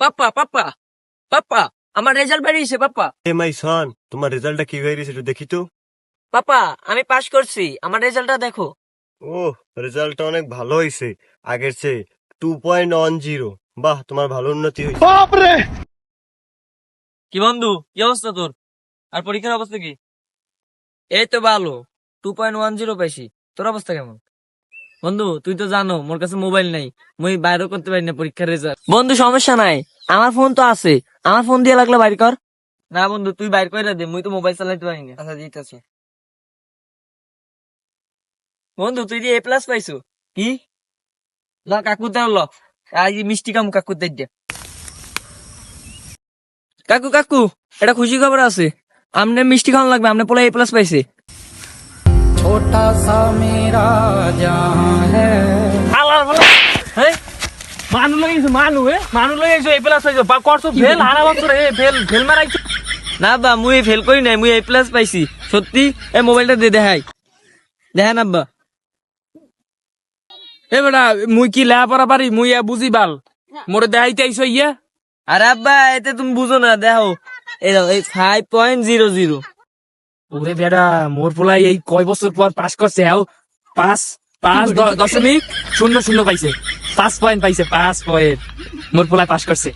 পাপ্পা পাপ্পা পাপ্পা, আমার রেজাল্ট বেরিয়েছে পাপ্পা। মাই সন, তোমার রেজাল্টটা কি বেরিয়েছে একটু দেখি তো। পাপ্পা আমি পাশ করছি, আমার রেজাল্টটা দেখো। ও, রেজাল্টটা অনেক ভালো হয়েছে, আগের চেয়ে 2.10। বাহ, তোমার ভালো উন্নতি হয়েছে। কি বন্ধু, কি অবস্থা তোর? আর পরীক্ষার অবস্থা কি? এই তো ভালো, 2.10 পাইছি। তোর অবস্থা কেমন? বন্ধু তুই তো জানো মোর কাছে মোবাইল নাই, মুই বাইরও করতে পারি না পরীক্ষার রেজাল্ট। বন্ধু সমস্যা নাই, আমার ফোন তো আছে, আমার ফোন দিয়ে লাগলে বাইর কর। না বন্ধু তুই বাইর করে দে, মুই তো মোবাইল চালাইতে পারি না। আচ্ছা দিতেছি। বন্ধু তুই যে A+ পাইছো। কি? ল কাকু দাও, ল আজ মিষ্টি কাম কাকু দে। কাকু কাকু, এটা খুশি খবর আছে, আমনে মিষ্টি খাওয়ান লাগবে, আমনে পোলা A+ পাইছে। छोटा सा मेरा जहां है। হ্যাঁ মানু লাগাইছো, মানু লাগাইছো A+ পাইছো বা করছো ফেল হারা বছর ফেল ফেল মারাইছো। না বা মুই ফেল করি নাই, মুই A+ পাইছি সত্যি। এই মোবাইলটা দে দেখাই, দেখেন আব্বা। এ বেটা মুই কি লেখাপড়া পারি, মুই বুঝি বাল মোরে দেখাইতে আইছো ইয়া। আরে আব্বা এতে তুমি বুঝো না, দেখো এই দেখো, এই 5.00। ওরে বেটা মোর পোলাই এই কয় বছর পর পাস করছে, হাও 5.00 পাইছে, 5 পয়েন্ট পাইছে, 5 পয়েন্ট মোর পোলাই পাস করছে।